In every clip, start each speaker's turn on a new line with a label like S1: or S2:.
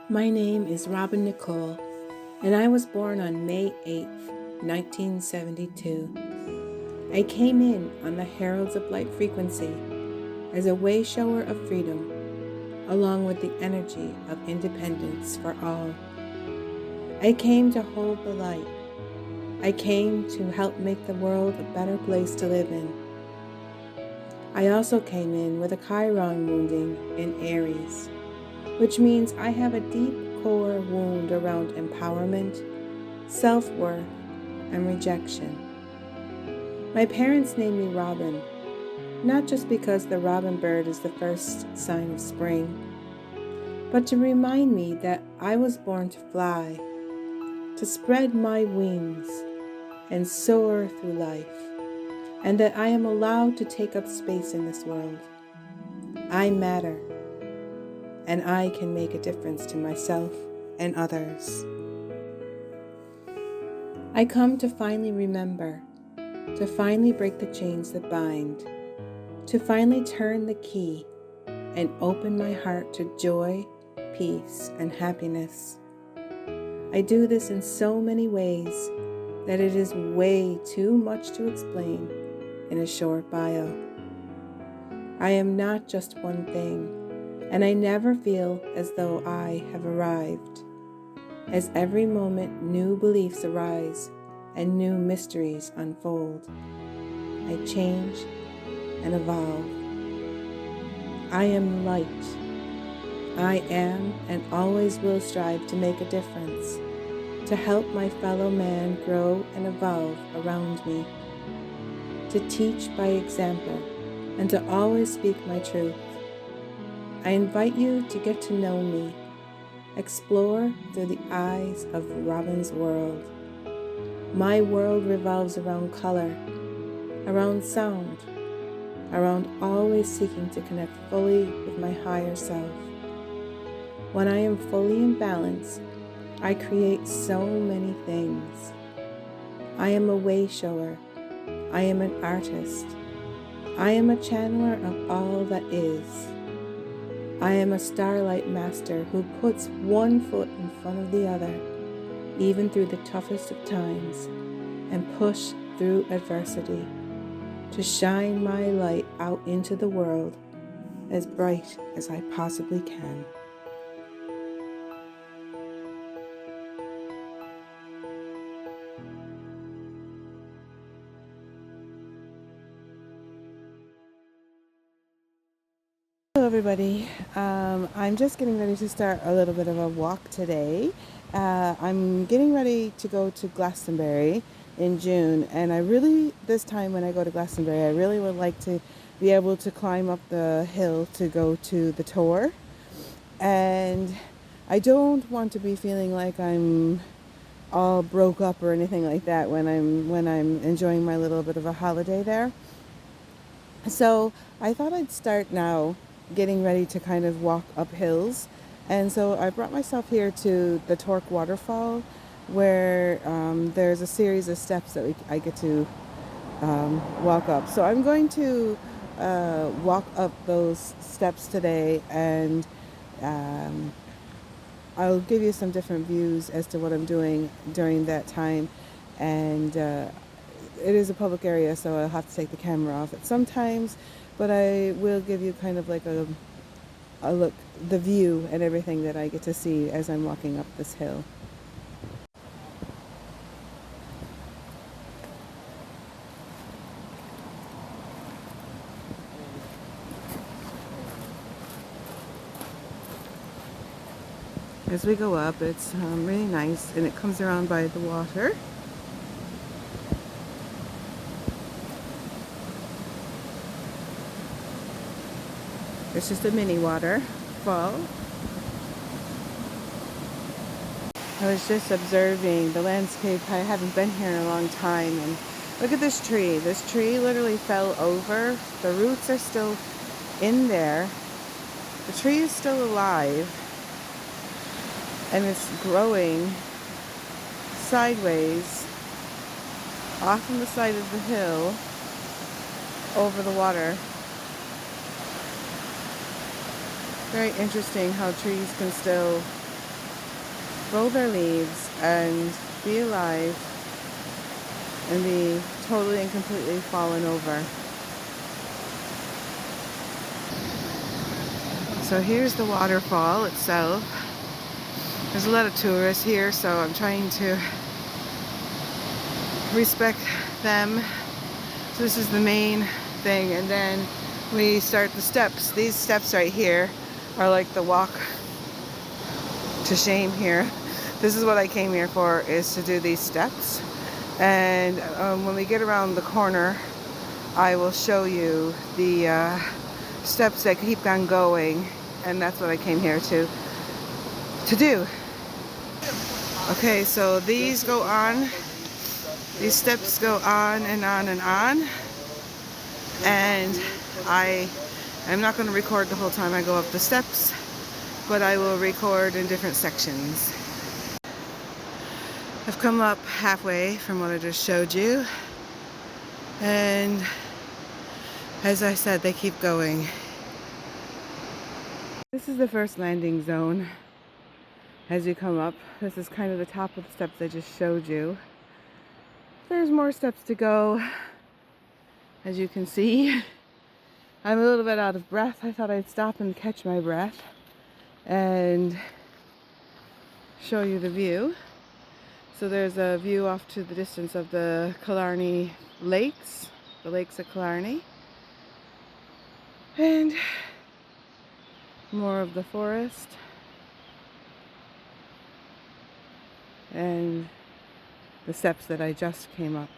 S1: My name is Robin Nicole, and I was born on May 8th, 1972. I came in on the Heralds of Light frequency as a way shower of freedom, along with the energy of independence for all. I came to hold the light. I came to help make the world a better place to live in. I also came in with a Chiron wounding in Aries, which means I have a deep core wound around empowerment, self-worth, and rejection. My parents named me Robin, not just because the robin bird is the first sign of spring, but to remind me that I was born to fly, to spread my wings and soar through life, and that I am allowed to take up space in this world. I matter, and I can make a difference to myself and others. I come to finally remember, to finally break the chains that bind, to finally turn the key and open my heart to joy, peace, and happiness. I do this in so many ways that it is way too much to explain in a short bio. I am not just one thing, and I never feel as though I have arrived. As every moment new beliefs arise and new mysteries unfold, I change and evolve. I am light. I am and always will strive to make a difference, to help my fellow man grow and evolve around me, to teach by example, and to always speak my truth. I invite you to get to know me, explore through the eyes of Robin's world. My world revolves around color, around sound, around always seeking to connect fully with my higher self. When I am fully in balance, I create so many things. I am a way shower. I am an artist. I am a channeler of all that is. I am a starlight master who puts one foot in front of the other, even through the toughest of times, and push through adversity to shine my light out into the world as bright as I possibly can. Hello everybody, I'm just getting ready to start a little bit of a walk today. I'm getting ready to go to Glastonbury in June, and this time when I go to Glastonbury, I really would like to be able to climb up the hill to go to the Tor. And I don't want to be feeling like I'm all broke up or anything like that when I'm enjoying my little bit of a holiday there. So I thought I'd start now getting ready to kind of walk up hills. And so I brought myself here to the Torc Waterfall, where there's a series of steps that I get to walk up. So I'm going to walk up those steps today, and I'll give you some different views as to what I'm doing during that time. And it is a public area, so I'll have to take the camera off it sometimes, but I will give you kind of like a look, the view and everything that I get to see as I'm walking up this hill. As we go up, it's really nice, and it comes around by the water. It's just a mini waterfall. I was just observing the landscape. I haven't been here in a long time, and look at this tree. This tree literally fell over. The roots are still in there. The tree is still alive, and it's growing sideways off on the side of the hill over the water. Very interesting how trees can still roll their leaves and be alive and be totally and completely fallen over. So here's the waterfall itself. There's a lot of tourists here, so I'm trying to respect them. So this is the main thing, and then we start the steps. These steps right here are like the walk to shame here. This is what I came here for, is to do these steps. And when we get around the corner, I will show you the steps that keep on going, and that's what I came here to do. Okay, so these go on. These steps go on and on and on. And I'm not going to record the whole time I go up the steps, but I will record in different sections. I've come up halfway from what I just showed you, and as I said, they keep going. This is the first landing zone. As you come up, this is kind of the top of the steps I just showed you. There's more steps to go, as you can see. I'm a little bit out of breath. I thought I'd stop and catch my breath and show you the view. So there's a view off to the distance of the Killarney lakes, the lakes of Killarney, and more of the forest, and the steps that I just came up.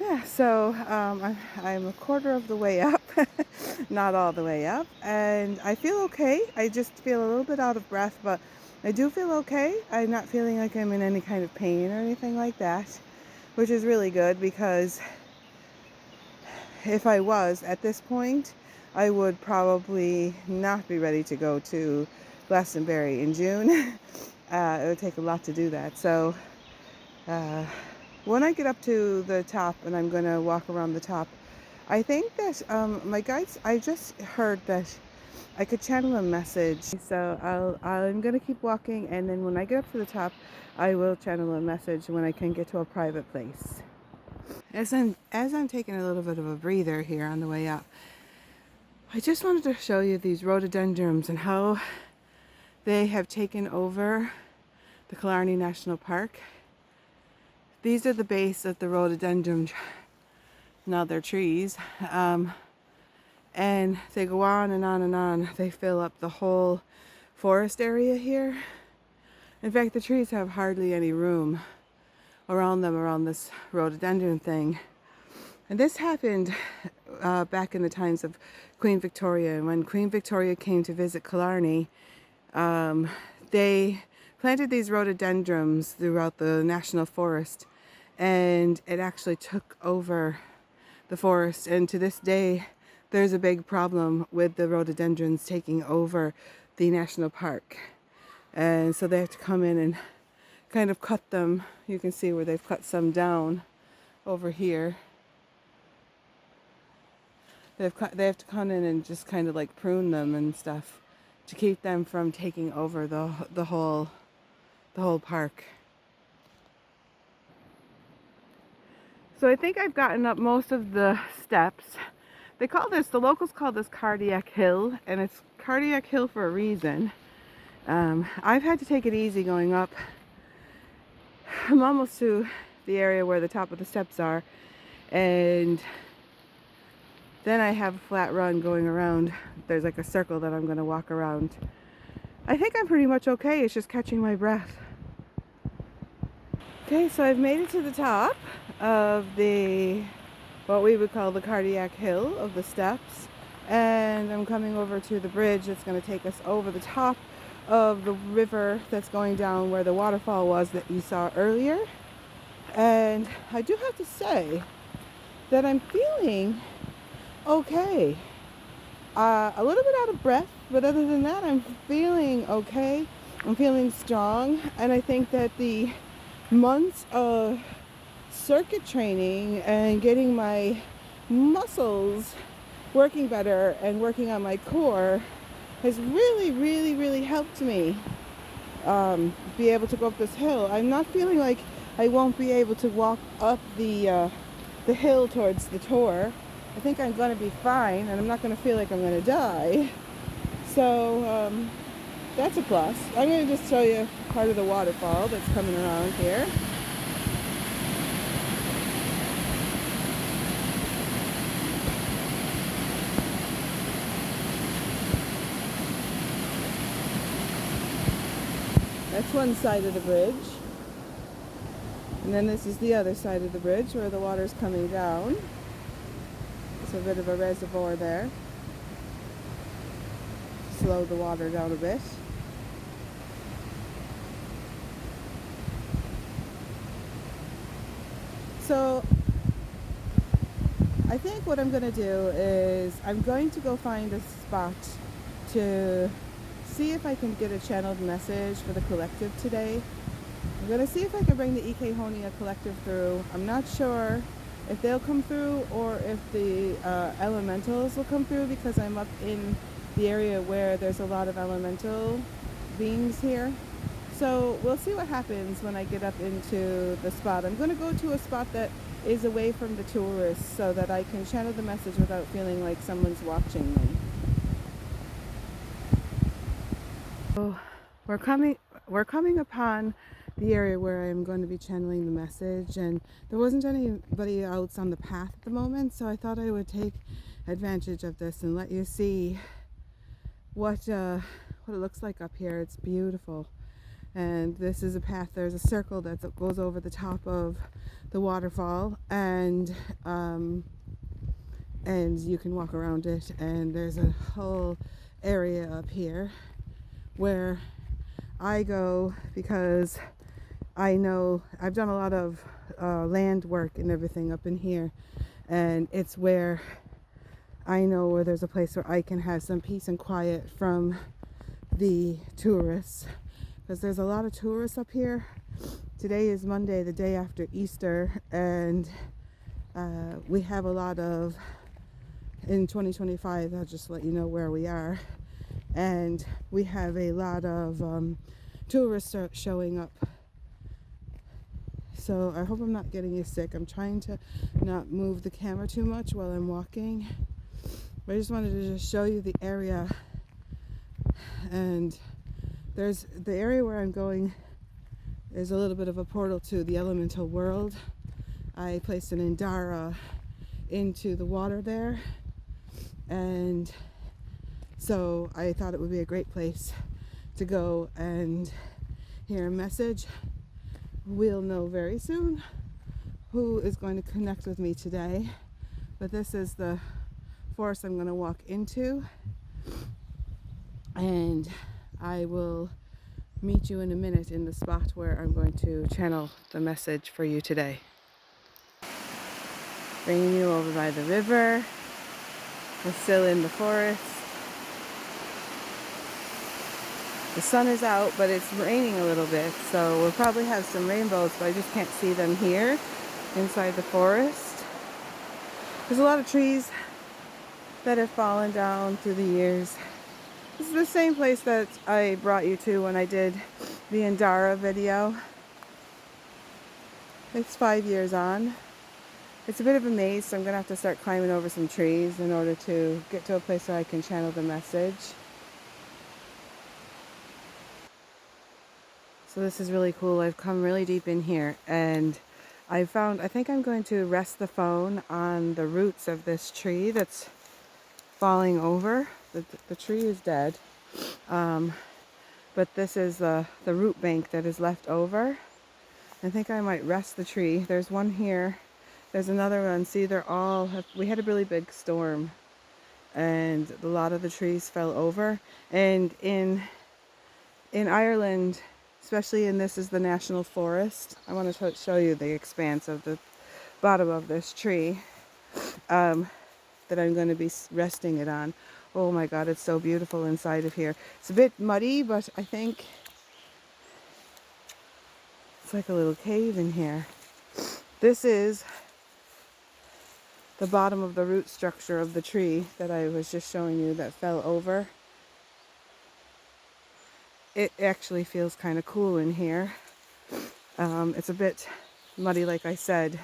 S1: Yeah, so I'm a quarter of the way up, not all the way up, and I feel okay. I just feel a little bit out of breath, but I do feel okay. I'm not feeling like I'm in any kind of pain or anything like that, which is really good, because if I was at this point, I would probably not be ready to go to Glastonbury in June. It would take a lot to do that. So when I get up to the top and I'm going to walk around the top, I think that my guides, I just heard that I could channel a message. So I'm going to keep walking, and then when I get up to the top, I will channel a message when I can get to a private place. As I'm taking a little bit of a breather here on the way up, I just wanted to show you these rhododendrons and how they have taken over the Killarney National Park. These are the base of the rhododendron. Now they're trees. And they go on and on and on. They fill up the whole forest area here. In fact, the trees have hardly any room around them, around this rhododendron thing. And this happened back in the times of Queen Victoria. And when Queen Victoria came to visit Killarney, they planted these rhododendrons throughout the national forest, and it actually took over the forest. And to this day, there's a big problem with the rhododendrons taking over the national park. And so they have to come in and kind of cut them. You can see where they've cut some down over here. They have to come in and just kind of like prune them and stuff to keep them from taking over the whole park. So I think I've gotten up most of the steps. The locals call this Cardiac Hill, and it's Cardiac Hill for a reason. I've had to take it easy going up. I'm almost to the area where the top of the steps are, and then I have a flat run going around. There's like a circle that I'm going to walk around. I think I'm pretty much okay. It's just catching my breath. Okay, so I've made it to the top of what we would call the Cardiac Hill of the steps, and I'm coming over to the bridge that's going to take us over the top of the river that's going down where the waterfall was that you saw earlier. And I do have to say that I'm feeling okay. A little bit out of breath, but other than that, I'm feeling okay. I'm feeling strong, and I think that the months of circuit training and getting my muscles working better and working on my core has really helped me be able to go up this hill. I'm not feeling like I won't be able to walk up the hill towards the Tor. I think I'm going to be fine, and I'm not going to feel like I'm going to die. So that's a plus. I'm going to just show you part of the waterfall that's coming around here. That's one side of the bridge. And then this is the other side of the bridge where the water's coming down. There's a bit of a reservoir there. Slow the water down a bit. So I think what I'm going to do is I'm going to go find a spot to see if I can get a channeled message for the collective today. I'm going to see if I can bring the EK Honia collective through. I'm not sure if they'll come through or if the elementals will come through, because I'm up in the area where there's a lot of elemental beings here. So we'll see what happens when I get up into the spot. I'm going to go to a spot that is away from the tourists so that I can channel the message without feeling like someone's watching me. So we're coming upon the area where I'm going to be channeling the message, and there wasn't anybody else on the path at the moment, so I thought I would take advantage of this and let you see what it looks like up here. It's beautiful. And this is a path. There's a circle that goes over the top of the waterfall, and you can walk around it, and there's a whole area up here where I go because I know I've done a lot of land work and everything up in here, and it's where I know where there's a place where I can have some peace and quiet from the tourists, because there's a lot of tourists up here. Today is Monday, the day after Easter, and we have a lot of, in 2025, I'll just let you know where we are, and we have a lot of tourists showing up. So I hope I'm not getting you sick. I'm trying to not move the camera too much while I'm walking. But I just wanted to just show you the area. And there's the area where I'm going. There's a little bit of a portal to the elemental world. I placed an Indara into the water there, and so I thought it would be a great place to go and hear a message. We'll know very soon who is going to connect with me today, but this is the forest I'm going to walk into, and I will meet you in a minute in the spot where I'm going to channel the message for you today. Bringing you over by the river. We're still in the forest. The sun is out, but it's raining a little bit, so we'll probably have some rainbows, but I just can't see them here inside the forest. There's a lot of trees that have fallen down through the years. This is the same place that I brought you to when I did the Indara video. It's 5 years on. It's a bit of a maze, so I'm going to have to start climbing over some trees in order to get to a place where I can channel the message. So this is really cool. I've come really deep in here, and I think I'm going to rest the phone on the roots of this tree that's falling over. The tree is dead, but this is the root bank that is left over. I think I might rest the tree. There's one here. There's another one. See, we had a really big storm, and a lot of the trees fell over. And in Ireland, especially this is the national forest. I want to show you the expanse of the bottom of this tree that I'm going to be resting it on. Oh my God, it's so beautiful inside of here. It's a bit muddy, but I think it's like a little cave in here. This is the bottom of the root structure of the tree that I was just showing you that fell over. It actually feels kind of cool in here. It's a bit muddy, like I said.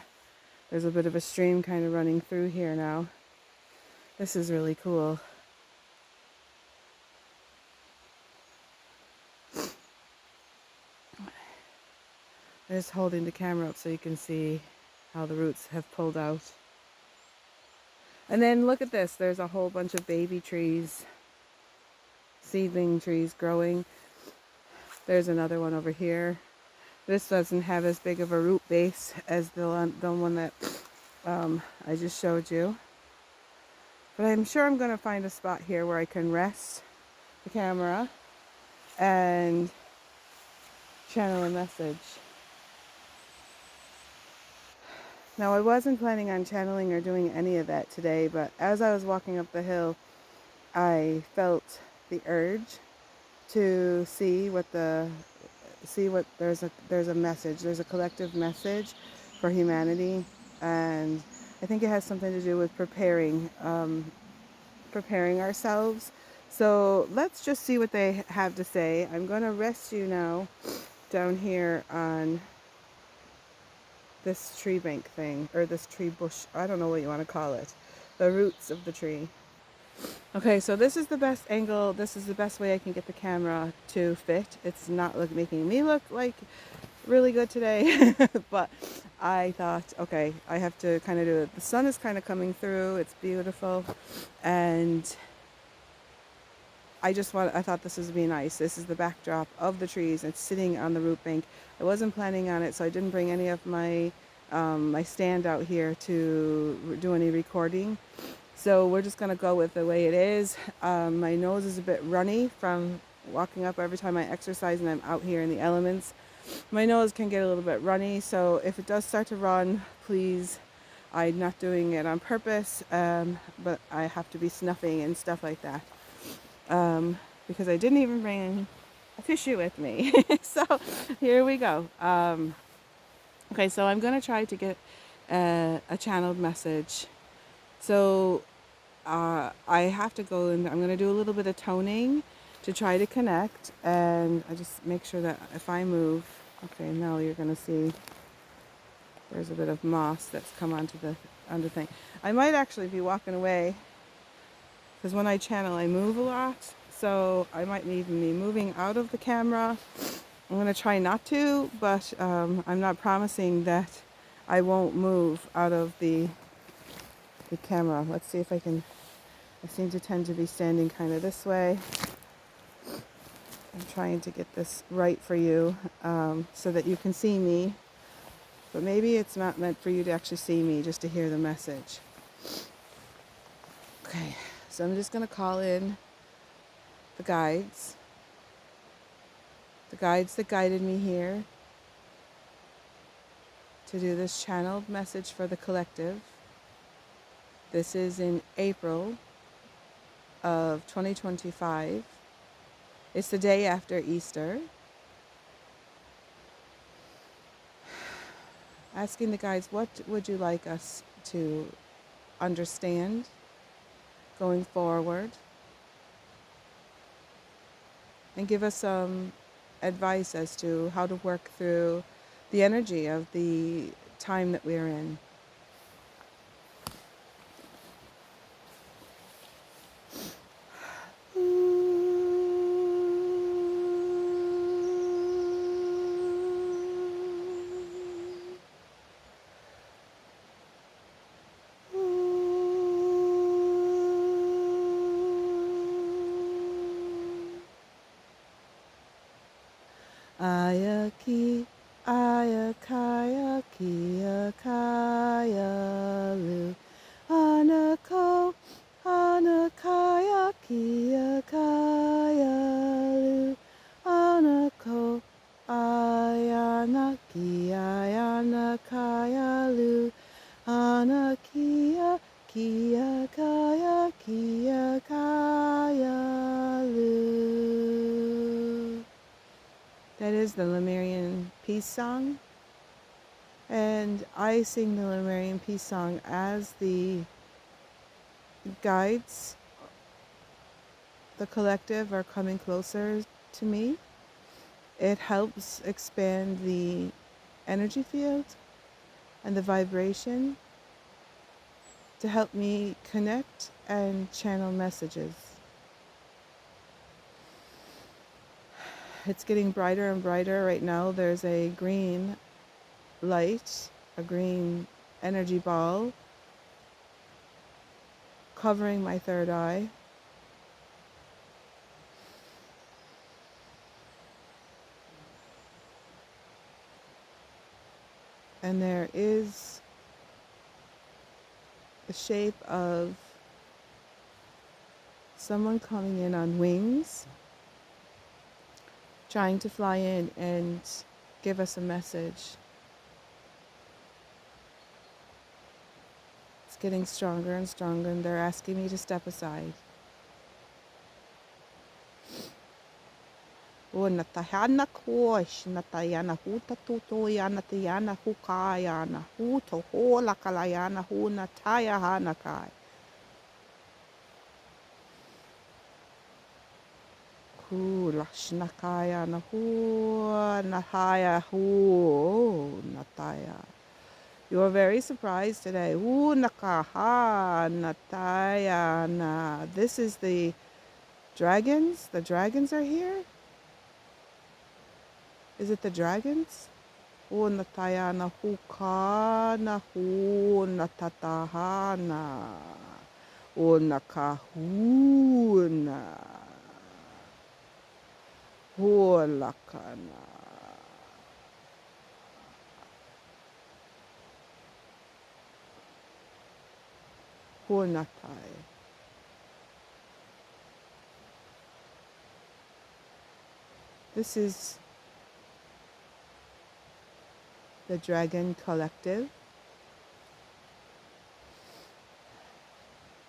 S1: There's a bit of a stream kind of running through here now. This is really cool. I'm just holding the camera up so you can see how the roots have pulled out. And then look at this. There's a whole bunch of baby trees, seedling trees growing. There's another one over here. This doesn't have as big of a root base as the one that I just showed you. But I'm sure I'm going to find a spot here where I can rest the camera and channel a message. Now, I wasn't planning on channeling or doing any of that today, but as I was walking up the hill, I felt the urge to see what there's a message. There's a collective message for humanity, and I think it has something to do with preparing ourselves. So let's just see what they have to say. I'm going to rest you now down here on this tree bank thing, or this tree bush. I don't know what you want to call it. The roots of the tree. Okay, so this is the best angle. This is the best way I can get the camera to fit. It's not making me look like really good today, but I thought, okay, I have to kind of do it. The sun is kind of coming through. It's beautiful, and I thought this would be nice. This is the backdrop of the trees. It's sitting on the root bank. I wasn't planning on it, so I didn't bring any of my my stand out here to do any recording. So we're just going to go with the way it is. My nose is a bit runny from walking up every time I exercise and I'm out here in the elements. My nose can get a little bit runny, so if it does start to run, please, I'm not doing it on purpose, but I have to be snuffing and stuff like that. Because I didn't even bring a tissue with me. So here we go. Okay, so I'm going to try to get a channeled message. So I have to go and I'm going to do a little bit of toning to try to connect, and I just make sure that if I move, okay, now you're going to see there's a bit of moss that's come onto the thing. I might actually be walking away because when I channel I move a lot, so I might even be moving out of the camera. I'm going to try not to, but I'm not promising that I won't move out of the camera. Let's see if I can. I seem to tend to be standing kind of this way. I'm trying to get this right for you so that you can see me, but maybe it's not meant for you to actually see me, just to hear the message. Okay, so I'm just going to call in the guides that guided me here to do this channeled message for the collective. This is in April of 2025. It's the day after Easter. Asking the guides, what would you like us to understand going forward? And give us some advice as to how to work through the energy of the time that we're in. Ayaki, ayakaya, kiyakaya, lu. Anako, anakaya, kiyakaya, lu. Anako, ayanaki, ayanakaya, lu. Anakia, kiyakaya, kiyakaya, lu. That is the Lemurian peace song. And I sing the Lemurian peace song as the guides, the collective, are coming closer to me. It helps expand the energy field and the vibration to help me connect and channel messages. It's getting brighter and brighter right now. There's a green light, a green energy ball covering my third eye. And there is the shape of someone coming in on wings, trying to fly in and give us a message. It's getting stronger and stronger, and they're asking me to step aside. O natahana kosh, natayana huta tuto yana tayana hukayana, huto hola kalayana hu nataya hanakai. Hu lashnakaya na hu nahaya hu nataya. You are very surprised today. Hu nakaha nataya na. This is the dragons. The dragons are here. Is it the dragons? O nataya na huka na hu natatahana. O nakahuna. Huolakana. Huonatai. This is the Dragon Collective.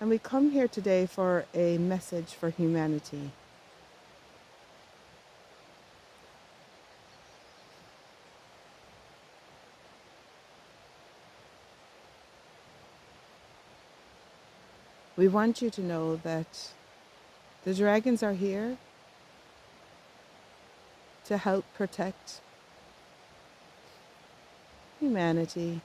S1: And we come here today for a message for humanity. We want you to know that the dragons are here to help protect humanity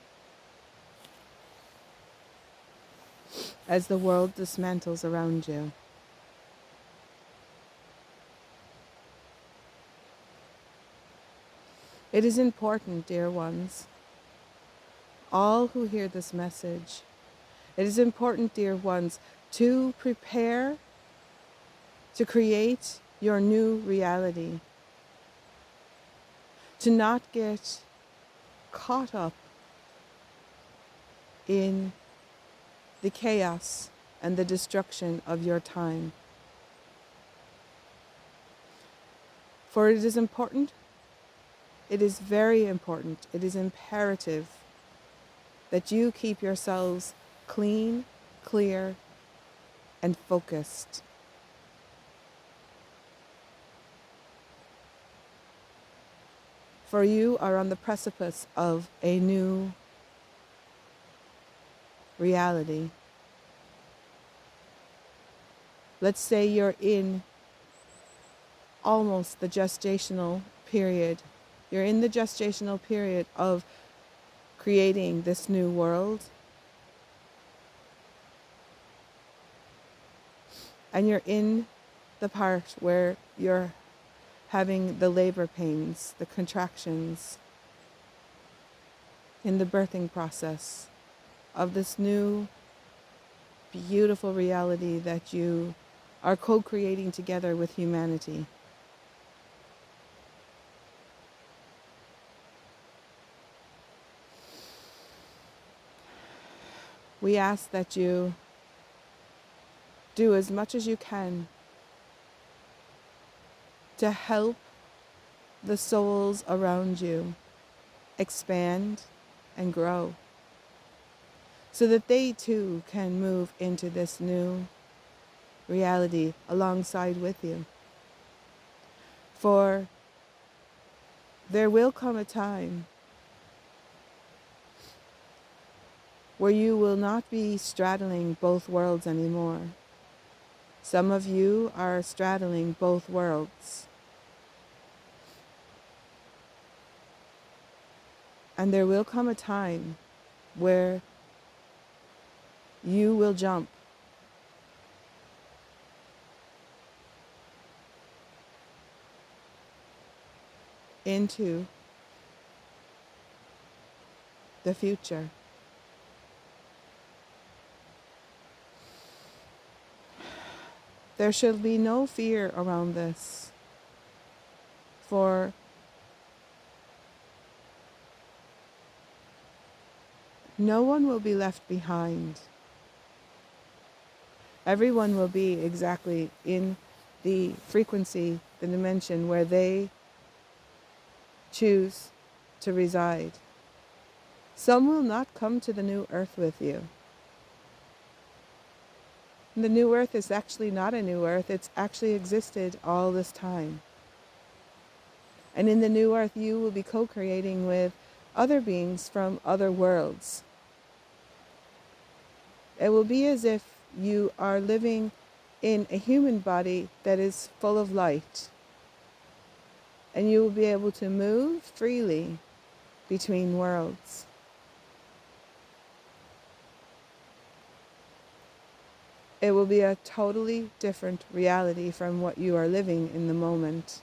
S1: as the world dismantles around you. It is important, dear ones, all who hear this message, it is important, dear ones, to prepare to create your new reality. To not get caught up in the chaos and the destruction of your time. For it is important, it is very important, it is imperative that you keep yourselves clean, clear, and focused. For you are on the precipice of a new reality. Let's say you're in almost the gestational period. You're in the gestational period of creating this new world. And you're in the part where you're having the labor pains, the contractions, in the birthing process of this new, beautiful reality that you are co-creating together with humanity. We ask that you do as much as you can to help the souls around you expand and grow so that they too can move into this new reality alongside with you. For there will come a time where you will not be straddling both worlds anymore. Some of you are straddling both worlds. And there will come a time where you will jump into the future. There should be no fear around this, for no one will be left behind. Everyone will be exactly in the frequency, the dimension where they choose to reside. Some will not come to the new earth with you. The new earth is actually not a new earth. It's actually existed all this time. And in the new earth, you will be co-creating with other beings from other worlds. It will be as if you are living in a human body that is full of light. And you will be able to move freely between worlds. It will be a totally different reality from what you are living in the moment.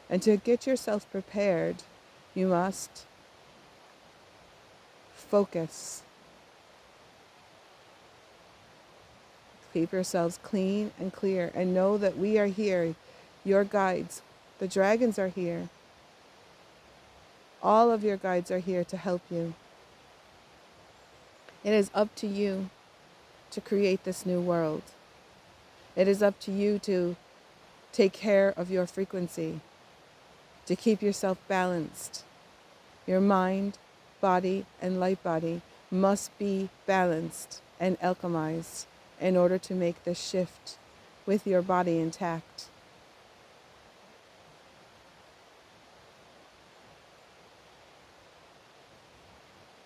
S1: And to get yourself prepared, you must focus. Keep yourselves clean and clear, and know that we are here, your guides. The dragons are here. All of your guides are here to help you. It is up to you to create this new world. It is up to you to take care of your frequency, to keep yourself balanced. Your mind, body, and light body must be balanced and alchemized in order to make this shift with your body intact.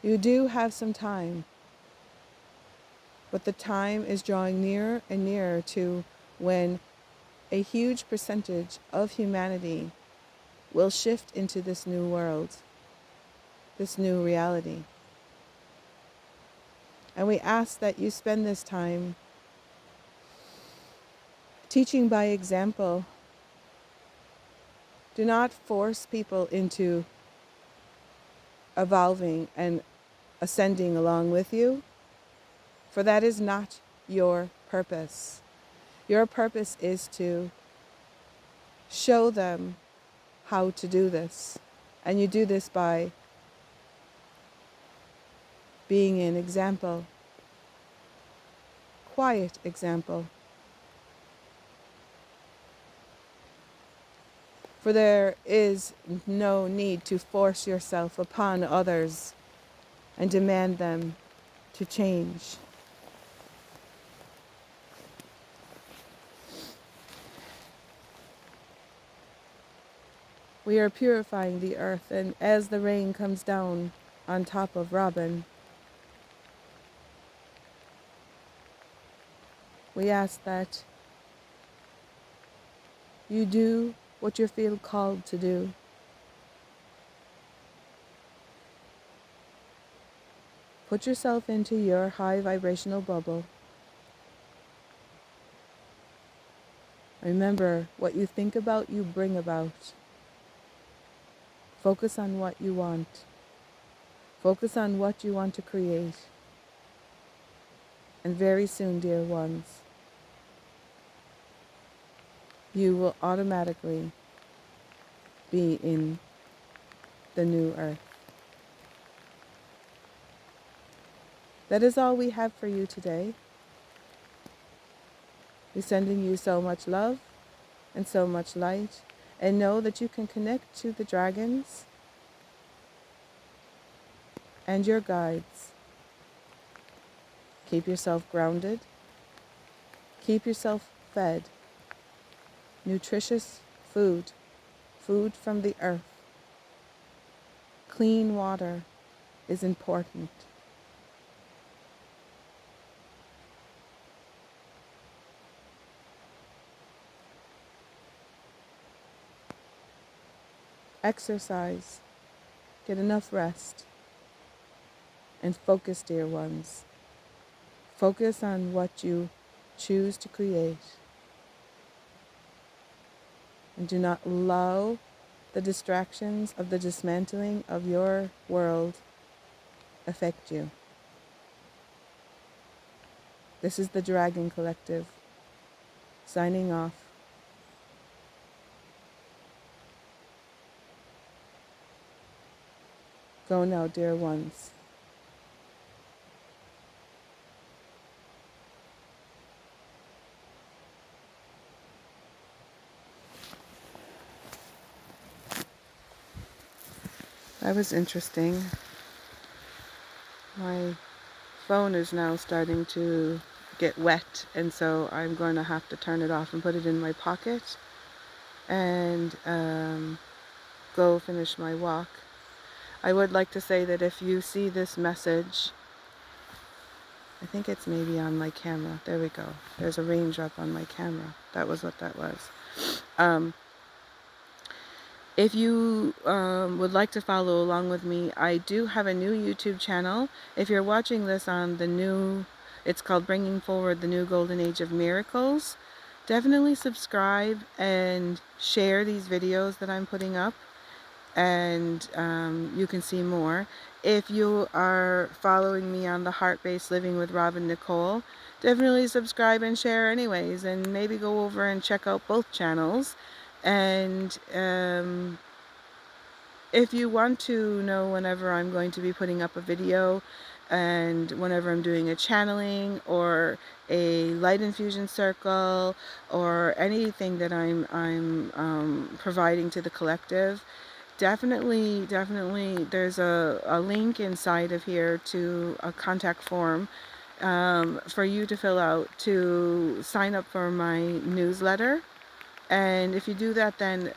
S1: You do have some time, but the time is drawing nearer and nearer to when a huge percentage of humanity will shift into this new world, this new reality. And we ask that you spend this time teaching by example. Do not force people into evolving and ascending along with you, for that is not your purpose. Your purpose is to show them how to do this. And you do this by being an example, quiet example. For there is no need to force yourself upon others and demand them to change. We are purifying the earth, and as the rain comes down on top of Robin, we ask that you do what you feel called to do. Put yourself into your high vibrational bubble. Remember, what you think about, you bring about. Focus on what you want. Focus on what you want to create. And very soon, dear ones, you will automatically be in the new earth. That is all we have for you today. We're sending you so much love and so much light, and know that you can connect to the dragons and your guides. Keep yourself grounded. Keep yourself fed. Nutritious food, food from the earth, clean water, is important. Exercise, get enough rest, and focus, dear ones. Focus on what you choose to create. And do not allow the distractions of the dismantling of your world affect you. This is the Dragon Collective, signing off. Go now, dear ones. That was interesting. My phone is now starting to get wet, and so I'm going to have to turn it off and put it in my pocket and go finish my walk. I would like to say that if you see this message, I think it's maybe on my camera. There we go. There's a raindrop on my camera. That was what that was. If you would like to follow along with me, I do have a new YouTube channel. If you're watching this on the new, it's called Bringing Forward the New Golden Age of Miracles. Definitely subscribe and share these videos that I'm putting up, and you can see more. If you are following me on the Heart-Based Living with Robin Nicole, definitely subscribe and share anyways, and maybe go over and check out both channels. And if you want to know whenever I'm going to be putting up a video, and whenever I'm doing a channeling or a light infusion circle or anything that I'm providing to the collective, definitely there's a link inside of here to a contact form for you to fill out to sign up for my newsletter. And if you do that, then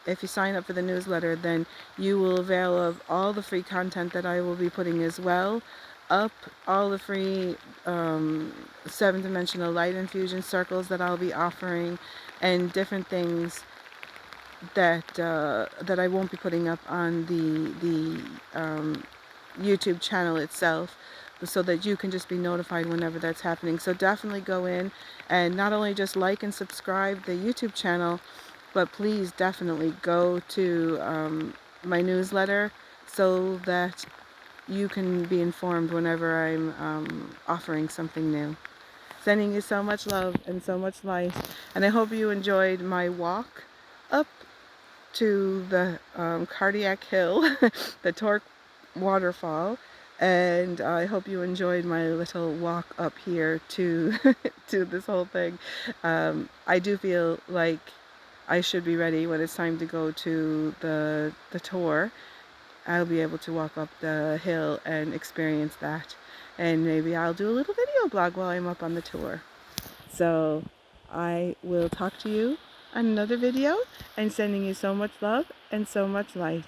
S1: if you sign up for the newsletter, then you will avail of all the free content that I will be putting as well up, all the free 7-dimensional light infusion circles that I'll be offering, and different things that that I won't be putting up on the YouTube channel itself, so that you can just be notified whenever that's happening. So definitely go in and not only just like and subscribe the YouTube channel, but please definitely go to my newsletter so that you can be informed whenever I'm offering something new. Sending you so much love and so much light, and I hope you enjoyed my walk up to the cardiac hill, the Torc Waterfall, and I hope you enjoyed my little walk up here to to this whole thing. I do feel like I should be ready when it's time to go to the tour. I'll be able to walk up the hill and experience that, and maybe I'll do a little video blog while I'm up on the tour. So I will talk to you on another video, and sending you so much love and so much light.